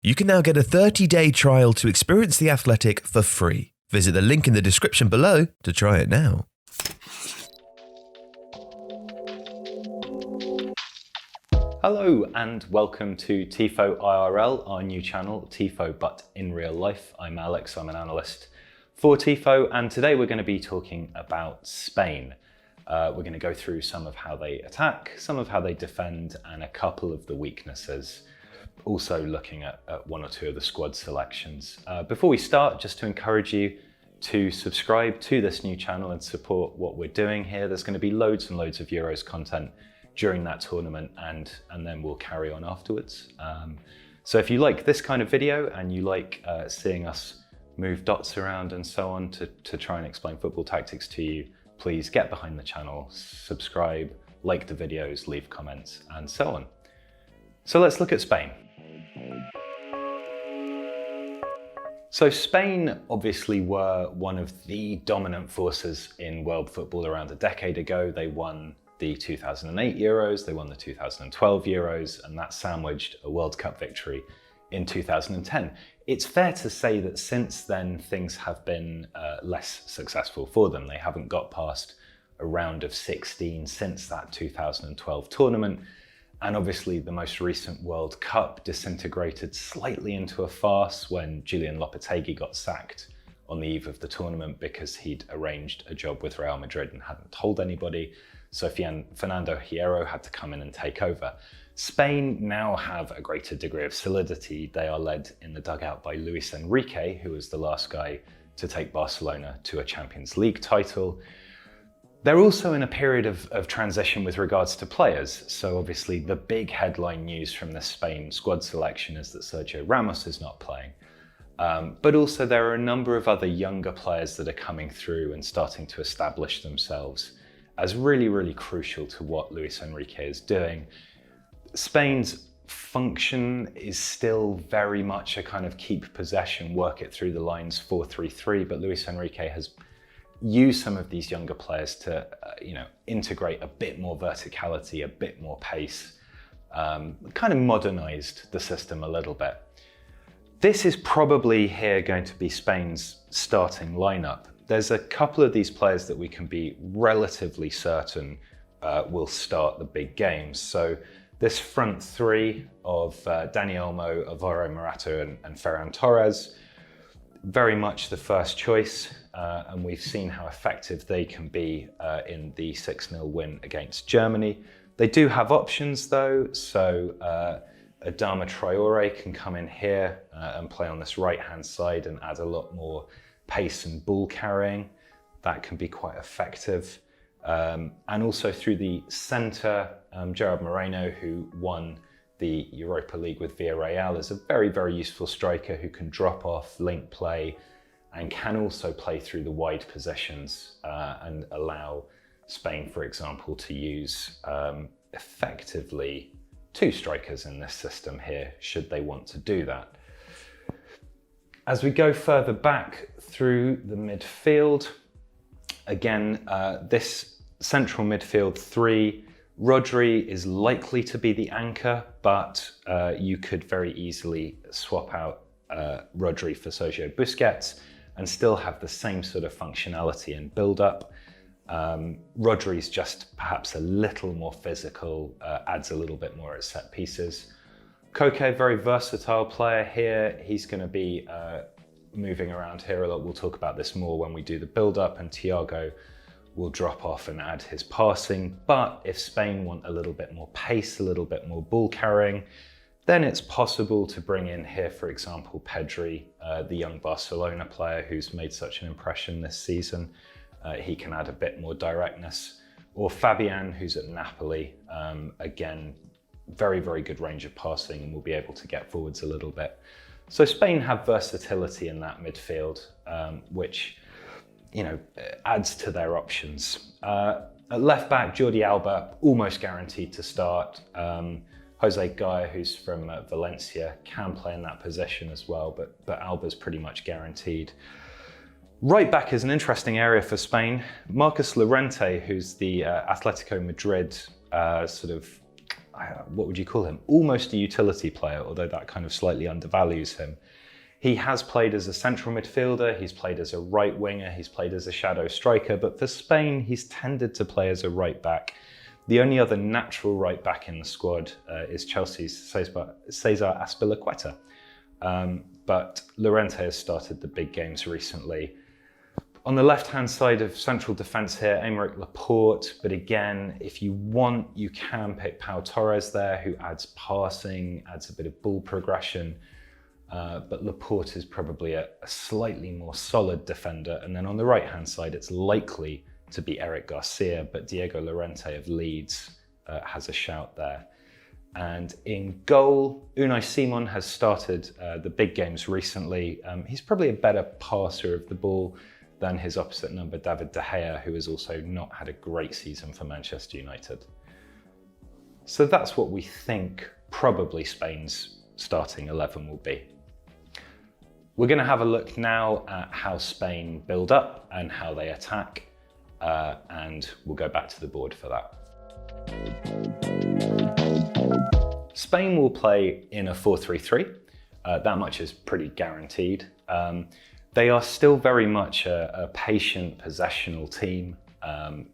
You can now get a 30-day trial to experience The Athletic for free. Visit the link in the description below to try it now. Hello and welcome to Tifo IRL, our new channel, Tifo but in real life. I'm Alex, I'm an analyst for Tifo, and today we're going to be talking about Spain. We're going to go through some of how they attack, some of how they defend, and a couple of the weaknesses. Also looking at one or two of the squad selections. Before we start, just to encourage you to subscribe to this new channel and support what we're doing here. There's going to be loads and loads of Euros content during that tournament, and then we'll carry on afterwards. So if you like this kind of video and you like seeing us move dots around and so on to try and explain football tactics to you, please get behind the channel, subscribe, like the videos, leave comments, and so on. So let's look at Spain. So Spain obviously were one of the dominant forces in world football around a decade ago. They won the 2008 Euros, they won the 2012 Euros, and that sandwiched a World Cup victory in 2010. It's fair to say that since then things have been less successful for them. They haven't got past a round of 16 since that 2012 tournament. And obviously the most recent World Cup disintegrated slightly into a farce when Julian Lopetegui got sacked on the eve of the tournament because he'd arranged a job with Real Madrid and hadn't told anybody. So Fernando Hierro had to come in and take over. Spain now have a greater degree of solidity. They are led in the dugout by Luis Enrique, who was the last guy to take Barcelona to a Champions League title. They're also in a period of transition with regards to players. So obviously the big headline news from the Spain squad selection is that Sergio Ramos is not playing. But also there are a number of other younger players that are coming through and starting to establish themselves as really, really crucial to what Luis Enrique is doing. Spain's function is still very much a kind of keep possession, work it through the lines 4-3-3, but Luis Enrique has use some of these younger players to integrate a bit more verticality, a bit more pace, kind of modernized the system a little bit. This is probably here going to be Spain's starting lineup. There's a couple of these players that we can be relatively certain will start the big games. So this front three of Dani Olmo, Alvaro Morata and Ferran Torres, very much the first choice. And we've seen how effective they can be in the 6-0 win against Germany. They do have options though, so Adama Traore can come in here and play on this right-hand side and add a lot more pace and ball carrying. That can be quite effective. And also through the centre, Gerard Moreno, who won the Europa League with Villarreal, is a very, very useful striker who can drop off, link play, and can also play through the wide positions and allow Spain, for example, to use effectively two strikers in this system here, should they want to do that. As we go further back through the midfield, again, this central midfield three, Rodri is likely to be the anchor, but you could very easily swap out Rodri for Sergio Busquets and still have the same sort of functionality and build-up. Rodri's just perhaps a little more physical, adds a little bit more at set pieces. Koke, very versatile player here. He's going to be moving around here a lot. We'll talk about this more when we do the build-up, and Thiago will drop off and add his passing. But if Spain want a little bit more pace, a little bit more ball carrying, then it's possible to bring in here, for example, Pedri, the young Barcelona player who's made such an impression this season. He can add a bit more directness. Or Fabian, who's at Napoli. Again, very, very good range of passing and will be able to get forwards a little bit. So Spain have versatility in that midfield, which adds to their options. At left back, Jordi Alba, almost guaranteed to start. Jose Gaia, who's from Valencia, can play in that position as well, but Alba's pretty much guaranteed. Right back is an interesting area for Spain. Marcos Llorente, who's the Atletico Madrid what would you call him? Almost a utility player, although that kind of slightly undervalues him. He has played as a central midfielder, he's played as a right winger, he's played as a shadow striker, but for Spain, he's tended to play as a right back. The only other natural right back in the squad is Chelsea's Cesar Azpilicueta. But Llorente has started the big games recently. On the left-hand side of central defence here, Aymeric Laporte, but again, if you want, you can pick Pau Torres there, who adds passing, adds a bit of ball progression. But Laporte is probably a slightly more solid defender. And then on the right-hand side, it's likely to be Eric Garcia, but Diego Llorente of Leeds has a shout there. And in goal, Unai Simon has started the big games recently. He's probably a better passer of the ball than his opposite number, David De Gea, who has also not had a great season for Manchester United. So that's what we think probably Spain's starting 11 will be. We're going to have a look now at how Spain build up and how they attack, and we'll go back to the board for that. Spain will play in a 4-3-3. That much is pretty guaranteed. They are still very much a patient, possessional team,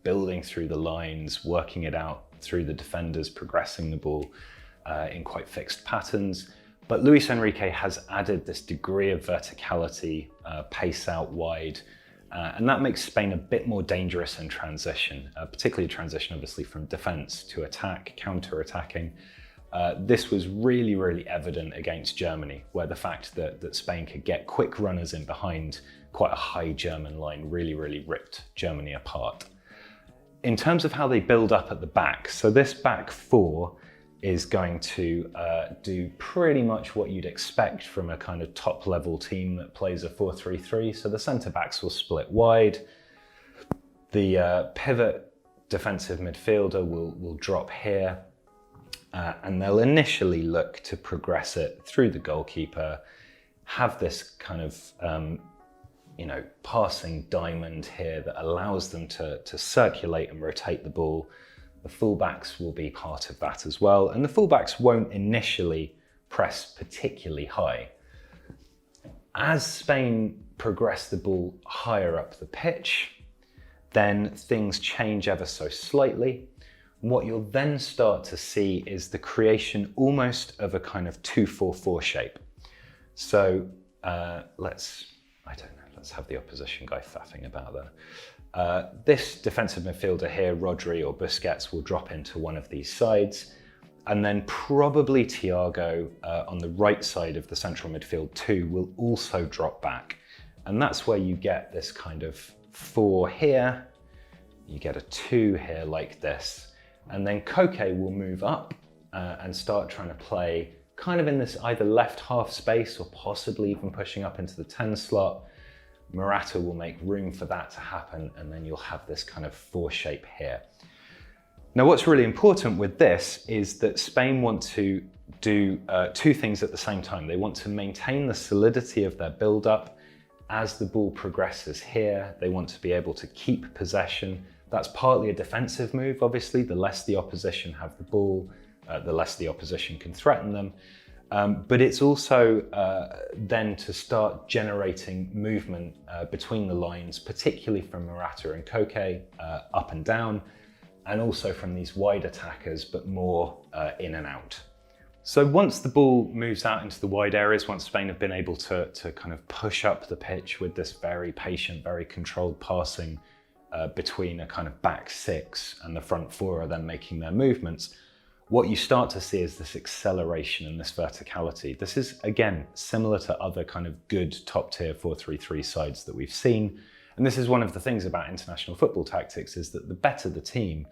building through the lines, working it out through the defenders, progressing the ball in quite fixed patterns. But Luis Enrique has added this degree of verticality, pace out wide, and that makes Spain a bit more dangerous in transition, particularly transition obviously from defence to attack, counter-attacking. This was really, really evident against Germany, where the fact that Spain could get quick runners in behind quite a high German line really, really ripped Germany apart. In terms of how they build up at the back, so this back four is going to do pretty much what you'd expect from a kind of top level team that plays a 4-3-3. So the centre backs will split wide. The pivot defensive midfielder will drop here. And they'll initially look to progress it through the goalkeeper, have this kind of, passing diamond here that allows them to circulate and rotate the ball. The fullbacks will be part of that as well. And the fullbacks won't initially press particularly high. As Spain progress the ball higher up the pitch, then things change ever so slightly. What you'll then start to see is the creation almost of a kind of 2-4-4 shape. So let's have the opposition guy faffing about there. This defensive midfielder here, Rodri or Busquets, will drop into one of these sides. And then probably Thiago on the right side of the central midfield too will also drop back. And that's where you get this kind of 4 here. You get a 2 here like this. And then Koke will move up and start trying to play kind of in this either left half space or possibly even pushing up into the 10 slot. Morata will make room for that to happen, and then you'll have this kind of 4 shape here. Now, what's really important with this is that Spain want to do 2 things at the same time. They want to maintain the solidity of their build-up as the ball progresses here. They want to be able to keep possession. That's partly a defensive move, obviously. The less the opposition have the ball, the less the opposition can threaten them. But it's also then to start generating movement between the lines, particularly from Morata and Koke, up and down, and also from these wide attackers, but more in and out. So once the ball moves out into the wide areas, once Spain have been able to kind of push up the pitch with this very patient, very controlled passing between a kind of back 6 and the front 4 are then making their movements, what you start to see is this acceleration and this verticality. This is, again, similar to other kind of good top-tier 4-3-3 sides that we've seen. And this is one of the things about international football tactics, is that the better the team,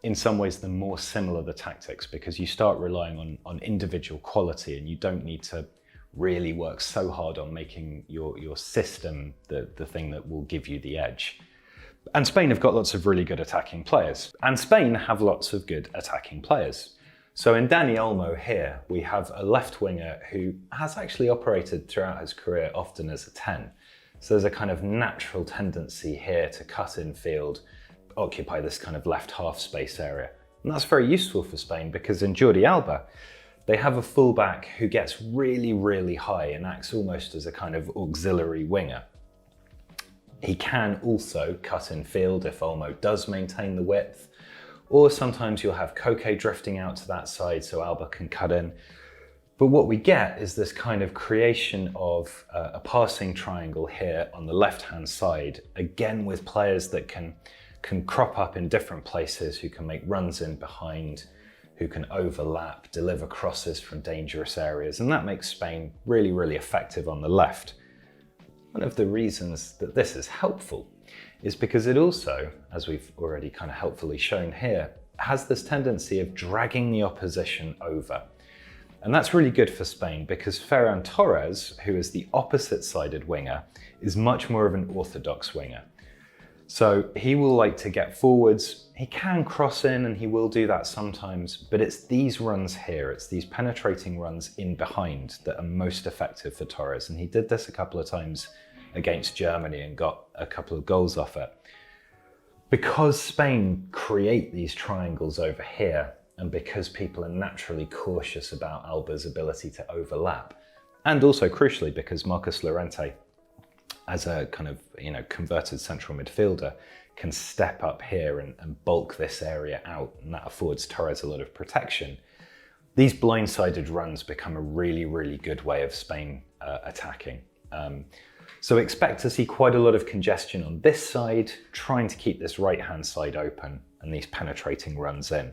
in some ways, the more similar the tactics, because you start relying on individual quality and you don't need to really work so hard on making your system the thing that will give you the edge. And Spain have got lots of really good attacking players. And Spain have lots of good attacking players. So in Dani Olmo here, we have a left winger who has actually operated throughout his career often as a 10. So there's a kind of natural tendency here to cut in field, occupy this kind of left half space area. And that's very useful for Spain because in Jordi Alba, they have a fullback who gets really, really high and acts almost as a kind of auxiliary winger. He can also cut in field if Olmo does maintain the width, or sometimes you'll have Koke drifting out to that side so Alba can cut in. But what we get is this kind of creation of a passing triangle here on the left-hand side, again with players that can crop up in different places, who can make runs in behind, who can overlap, deliver crosses from dangerous areas, and that makes Spain really, really effective on the left. One of the reasons that this is helpful is because it also, as we've already kind of helpfully shown here, has this tendency of dragging the opposition over. And that's really good for Spain because Ferran Torres, who is the opposite-sided winger, is much more of an orthodox winger. So he will like to get forwards, he can cross in and he will do that sometimes, but it's these runs here, it's these penetrating runs in behind that are most effective for Torres. And he did this a couple of times against Germany and got a couple of goals off it. Because Spain create these triangles over here, and because people are naturally cautious about Alba's ability to overlap, and also crucially because Marcos Llorente, as a kind of converted central midfielder, can step up here and bulk this area out, and that affords Torres a lot of protection. These blindsided runs become a really, really good way of Spain attacking. So expect to see quite a lot of congestion on this side, trying to keep this right-hand side open and these penetrating runs in.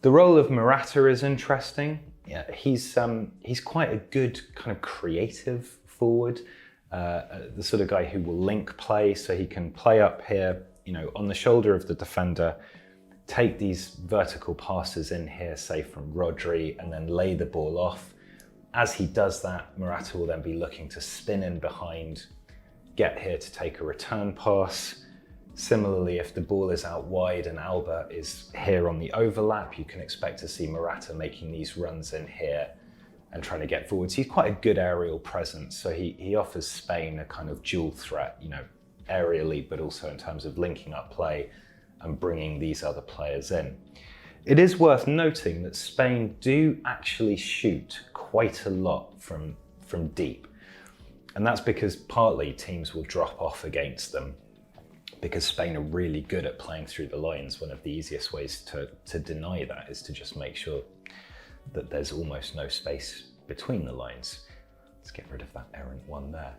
The role of Morata is interesting. Yeah, he's quite a good kind of creative forward, the sort of guy who will link play, so he can play up here, on the shoulder of the defender, take these vertical passes in here, say from Rodri, and then lay the ball off. As he does that, Morata will then be looking to spin in behind, get here to take a return pass. Similarly, if the ball is out wide and Alba is here on the overlap, you can expect to see Morata making these runs in here and trying to get forwards. He's quite a good aerial presence, so he offers Spain a kind of dual threat, aerially, but also in terms of linking up play and bringing these other players in. It is worth noting that Spain do actually shoot quite a lot from deep. And that's because partly teams will drop off against them because Spain are really good at playing through the lines. One of the easiest ways to deny that is to just make sure that there's almost no space between the lines. Let's get rid of that errant one there.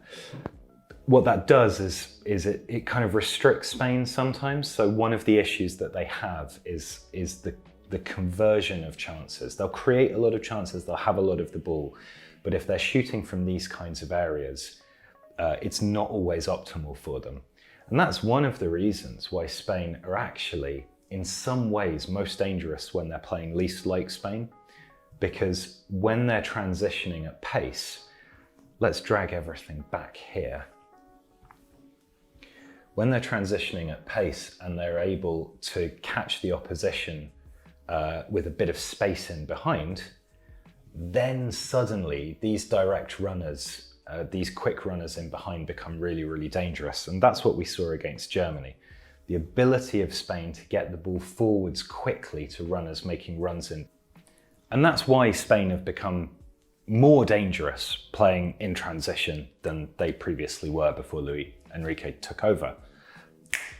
What that does is it kind of restricts Spain sometimes. So one of the issues that they have is the conversion of chances. They'll create a lot of chances, they'll have a lot of the ball, but if they're shooting from these kinds of areas, it's not always optimal for them. And that's one of the reasons why Spain are actually, in some ways, most dangerous when they're playing least like Spain, because when they're transitioning at pace, let's drag everything back here. When they're transitioning at pace and they're able to catch the opposition with a bit of space in behind, then suddenly these direct runners, these quick runners in behind become really, really dangerous. And that's what we saw against Germany. The ability of Spain to get the ball forwards quickly to runners making runs in. And that's why Spain have become more dangerous playing in transition than they previously were before Luis Enrique took over.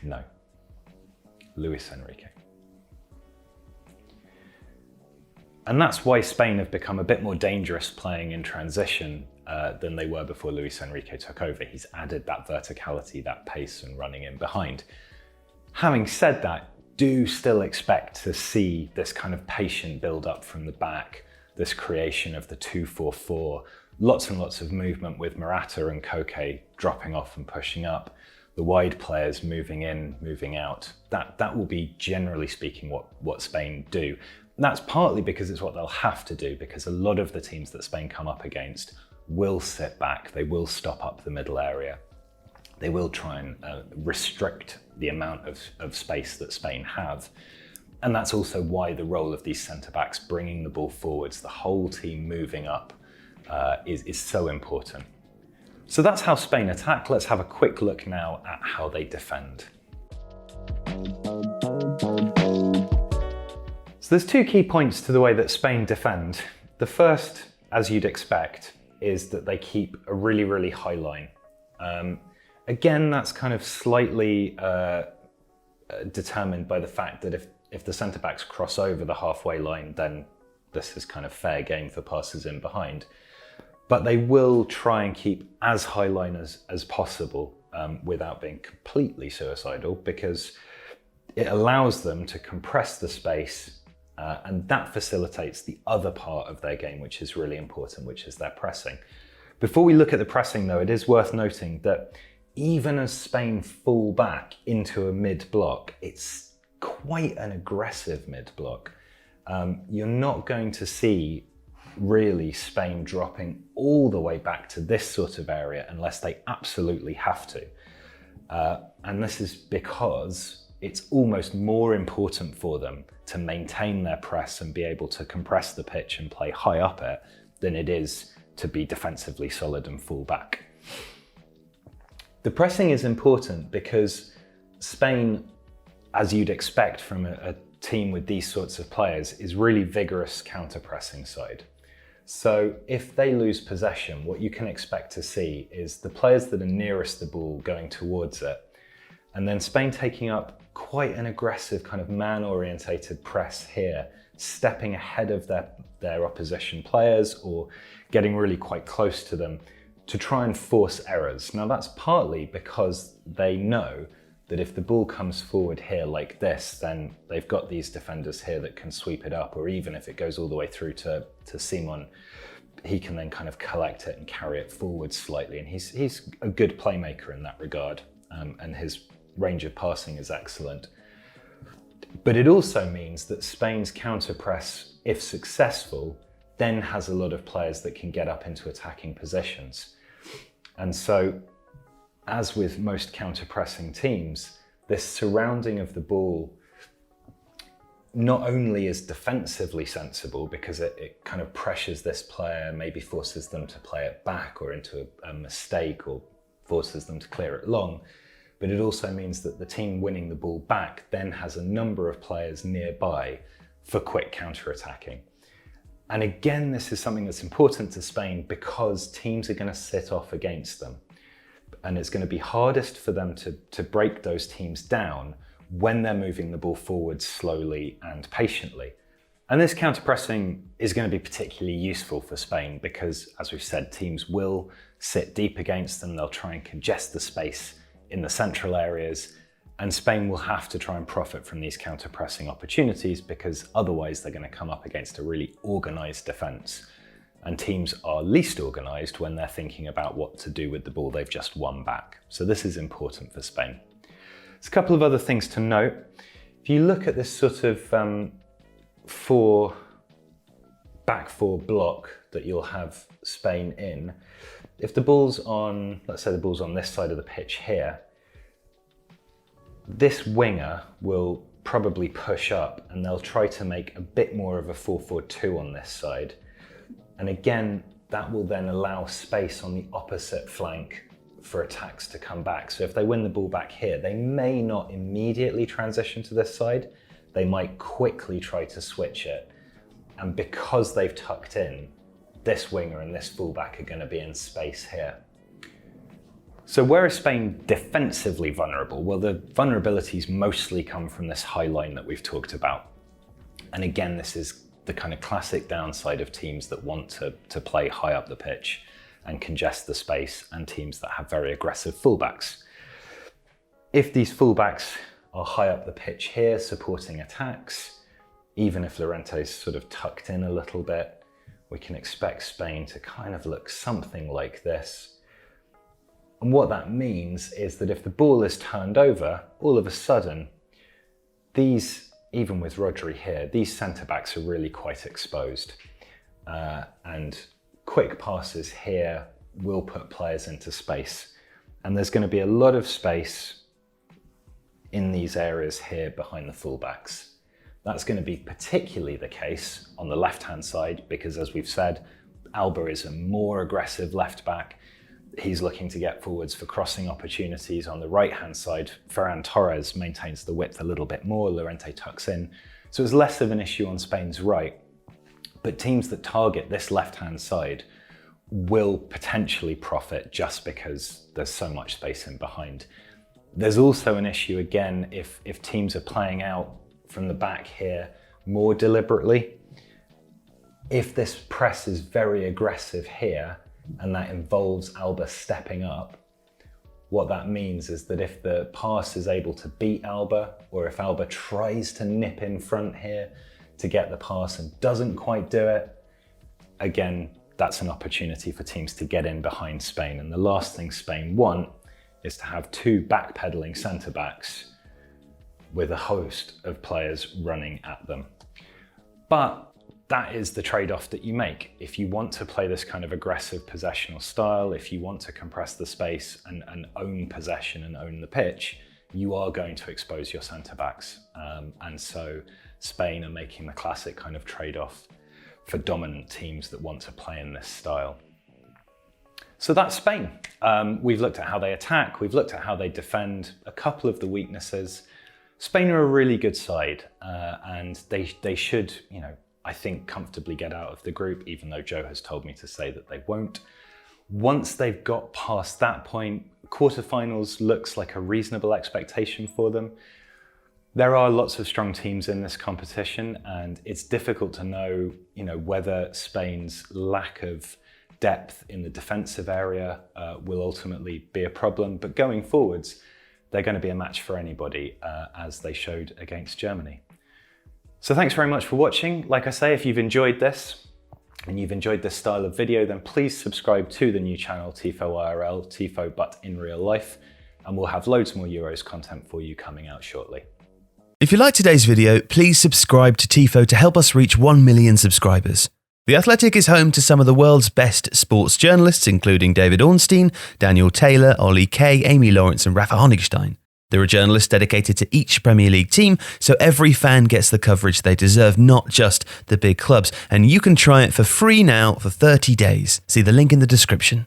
No, Luis Enrique. And that's why Spain have become a bit more dangerous playing in transition than they were before Luis Enrique took over. He's added that verticality, that pace and running in behind. Having said that, do still expect to see this kind of patient build up from the back, this creation of the 2-4-4, lots and lots of movement with Morata and Koke dropping off and pushing up, the wide players moving in, moving out. That will be, generally speaking, what Spain do. And that's partly because it's what they'll have to do, because a lot of the teams that Spain come up against will sit back, they will stop up the middle area. They will try and restrict the amount of space that Spain have. And that's also why the role of these centre-backs bringing the ball forwards, the whole team moving up, is so important. So that's how Spain attack. Let's have a quick look now at how they defend. So there's two key points to the way that Spain defend. The first, as you'd expect, is that they keep a really, really high line. Again, that's kind of slightly determined by the fact that if the centre-backs cross over the halfway line, then this is kind of fair game for passes in behind. But they will try and keep as high line as possible without being completely suicidal, because it allows them to compress the space and that facilitates the other part of their game, which is really important, which is their pressing. Before we look at the pressing though, it is worth noting that even as Spain fall back into a mid-block, it's quite an aggressive mid-block. You're not going to see really Spain dropping all the way back to this sort of area unless they absolutely have to. And this is because it's almost more important for them to maintain their press and be able to compress the pitch and play high up it than it is to be defensively solid and fall back. The pressing is important because Spain, as you'd expect from a team with these sorts of players, is really vigorous counter-pressing side. So if they lose possession, what you can expect to see is the players that are nearest the ball going towards it, and then Spain taking up quite an aggressive kind of man-orientated press here, stepping ahead of their opposition players or getting really quite close to them to try and force errors. Now that's partly because they know that if the ball comes forward here like this, then they've got these defenders here that can sweep it up, or even if it goes all the way through to Simon, he can then kind of collect it and carry it forward slightly. And he's a good playmaker in that regard, and his range of passing is excellent. But it also means that Spain's counter press, if successful, then has a lot of players that can get up into attacking positions. And so, as with most counter-pressing teams, this surrounding of the ball not only is defensively sensible because it kind of pressures this player, maybe forces them to play it back or into a mistake or forces them to clear it long, but it also means that the team winning the ball back then has a number of players nearby for quick counter-attacking. And again, this is something that's important to Spain because teams are going to sit off against them. And it's going to be hardest for them to break those teams down when they're moving the ball forward slowly and patiently. And this counter-pressing is going to be particularly useful for Spain because, as we've said, teams will sit deep against them. They'll try and congest the space in the central areas, and Spain will have to try and profit from these counter-pressing opportunities because otherwise they're going to come up against a really organised defence. And teams are least organised when they're thinking about what to do with the ball they've just won back. So this is important for Spain. There's a couple of other things to note. If you look at this sort of back four block that you'll have Spain in, if the ball's on, let's say the ball's on this side of the pitch here, this winger will probably push up and they'll try to make a bit more of a 4-4-2 on this side. And again, that will then allow space on the opposite flank for attacks to come back. So if they win the ball back here, they may not immediately transition to this side. They might quickly try to switch it. And because they've tucked in, this winger and this fullback are going to be in space here. So where is Spain defensively vulnerable? Well, the vulnerabilities mostly come from this high line that we've talked about. And again, this is the kind of classic downside of teams that want to play high up the pitch and congest the space, and teams that have very aggressive fullbacks. If these fullbacks are high up the pitch here supporting attacks, even if Llorente's sort of tucked in a little bit, we can expect Spain to kind of look something like this. And what that means is that if the ball is turned over, all of a sudden, these, even with Rodri here, these centre-backs are really quite exposed. And quick passes here will put players into space. And there's going to be a lot of space in these areas here behind the fullbacks. That's going to be particularly the case on the left-hand side because, as we've said, Alba is a more aggressive left-back. He's looking to get forwards for crossing opportunities. On the right-hand side, Ferran Torres maintains the width a little bit more. Llorente tucks in. So it's less of an issue on Spain's right, but teams that target this left-hand side will potentially profit just because there's so much space in behind. There's also an issue, again, if teams are playing out from the back here more deliberately. If this press is very aggressive here, and that involves Alba stepping up, what that means is that if the pass is able to beat Alba, or if Alba tries to nip in front here to get the pass and doesn't quite do it, again, that's an opportunity for teams to get in behind Spain. And the last thing Spain want is to have two backpedaling centre-backs with a host of players running at them. But that is the trade-off that you make. If you want to play this kind of aggressive possessional style, if you want to compress the space and own possession and own the pitch, you are going to expose your centre-backs. And so Spain are making the classic kind of trade-off for dominant teams that want to play in this style. So that's Spain. We've looked at how they attack, we've looked at how they defend, a couple of the weaknesses. Spain are a really good side, and they should, I think, comfortably get out of the group, even though Joe has told me to say that they won't. Once they've got past that point, quarterfinals looks like a reasonable expectation for them. There are lots of strong teams in this competition, and it's difficult to know, whether Spain's lack of depth in the defensive area will ultimately be a problem. But going forwards, they're going to be a match for anybody, as they showed against Germany. So thanks very much for watching. Like I say, if you've enjoyed this and you've enjoyed this style of video, then please subscribe to the new channel, Tifo IRL, Tifo but in real life, and we'll have loads more Euros content for you coming out shortly. If you liked today's video, please subscribe to Tifo to help us reach 1 million subscribers. The Athletic is home to some of the world's best sports journalists, including David Ornstein, Daniel Taylor, Ollie Kay, Amy Lawrence and Rafa Honigstein. There are journalists dedicated to each Premier League team, so every fan gets the coverage they deserve, not just the big clubs. And you can try it for free now for 30 days. See the link in the description.